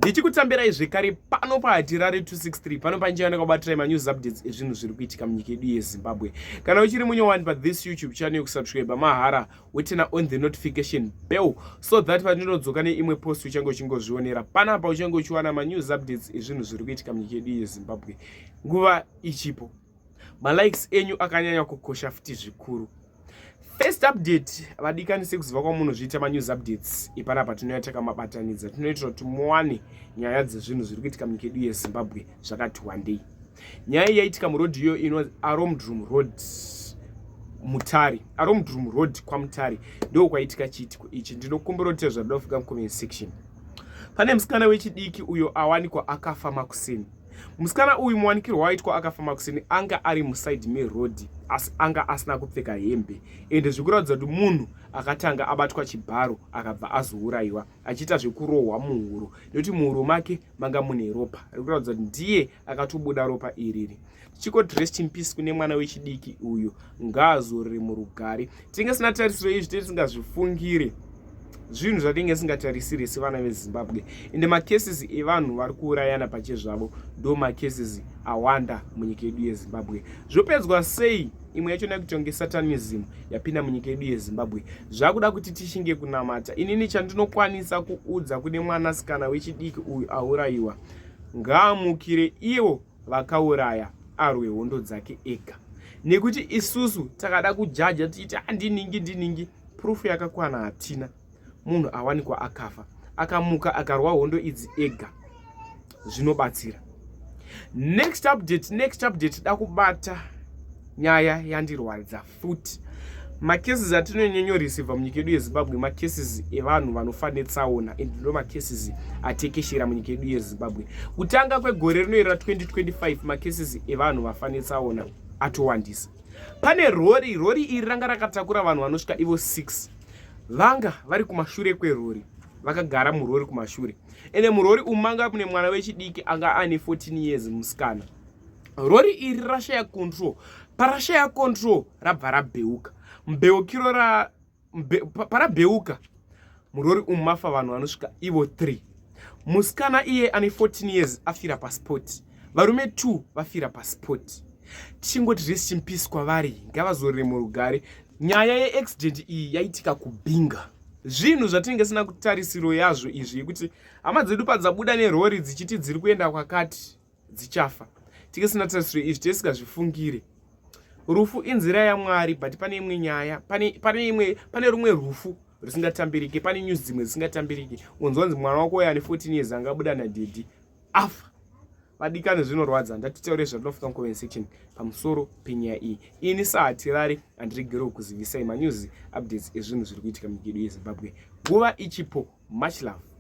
ndichikutambirai zvekare pano pahatirare 263 pano panjana kwabatirai manews updates ezvinhu zviri kuitika munyika yedu yeZimbabwe. Kana uchiri munyowani pathis YouTube channel kusubscribe mahara wetena on the notification bell so that pandinodzoka neimwe post uchange uchingozvionera panapa uchange uchiwana manews updates ezvinhu zviri kuitika munyika yedu yeZimbabwe nguva ichipo. Malikes enyu akanyanya kukosha futi zvikuru. First update, vadikanise kuziva kwamunozviita manews updates ipanapa tinoita kamabatanidza tinoitira kuti muwane nyaya dzezvinhu zviri kuitika munyika yedu yeZimbabwe zvakati wandei. Nyaya yaitika murodhi iyo inonzi Aromdrum Road Mutare, Aromdrum Road kwaMutare ndo kwaitika chiitiko ichi. Ndinokumbira kuti zvadofika mucomment section. Pane musikana wechidiki uyo awanikwa akafa makuseni. Musikana uyu muwanikirwo waitwa akafa makuseni anga ari muside meroad asi anga asina kupfeka hembe ende zvikuratidza kuti munhu akatanga abatwa chibharo akabva azouraiwa achiita zvekurohwa muhuro nekuti muhuro make manga mune ropa rikuratidza kuti ndiye akatobuda ropa iriri. Chiko dressed in peace kune mwana wechidiki uyu ngaazorore murugare. Tinge sina tarisiro izvi tisingazvifungire zvinhu zvatinge singatarisiri sevana veZimbabwe ende macases evanhu vari kuurayana pachezvavo ndo macases awanda munyika yedu yeZimbabwe. Zvopedzwa sei imwe yacho nekutonge satanism yapinda munyika yedu yeZimbabwe zvakuda kuti tishinge kunamata. Inini chandinokwanisa kuudza kune mwanasikana wechidiki uyu aurayiwa ngaamukire iwo vakauraya arwe hondo dzake ega nekuti isusu takada kujaja tichiti ndiningi proof yakakwana hatina. Munhu awanikwa akafa akamuka akarwa hondo idzi ega zvinobatsira. Next update dakubata nyaya yandirwadza futi. Macases atinonyonyoreceiva munyika yedu yeZimbabwe macases evanhu vanofa netsaona ende ndo macases atekeshera munyika yedu yeZimbabwe. Kutanga kwegore rinoera 2025 macases evanhu vafa netsaona atowandisa. Pane rori iri ranga rakatakura vanhu vanosvika ivo 6 vanga vari kumashure kwerori vakagara murori kumashure ende murori umanga mune mwana wechidiki anga ane 14 years musikana. Rori iri rashaya control, parashaya control rabva rabheuka. Mbeukiro parabheuka murori umafa vanhu vanosvika ivo 3. Musikana iye ane 14 years afira pasport, varume 2 vafira pasport. Tichingoti rest in peace kwavari ngavazorore murugare. Nyaya yeaccident iyi yaitika kubhinga. Zvinhu zvatinge sina kutarisiro yazvo izvi kuti hama dzedu padzabuda nerori dzichiti dziri kuenda kwakati dzichafa. Tinge sina tarisiro izvi tisingazvifungire. Rufu inzira yaMwari but pane imwe nyaya, pane rumwe rufu rusingatambirike, pane news dzimwe dzisingatambirike. Unzwanzi mwana wako ane 14 years angabuda nadhedhi afa. Vadikani zvinorwadza. Ndatitaure zvatinofika mucomment section pamusoro penyaya iyi. Ini sahatirare andiregerewo kuzivisai manews updates ezvinhu zviri kuitika munyika yedu yeZimbabwe nguva ichipo. Much love.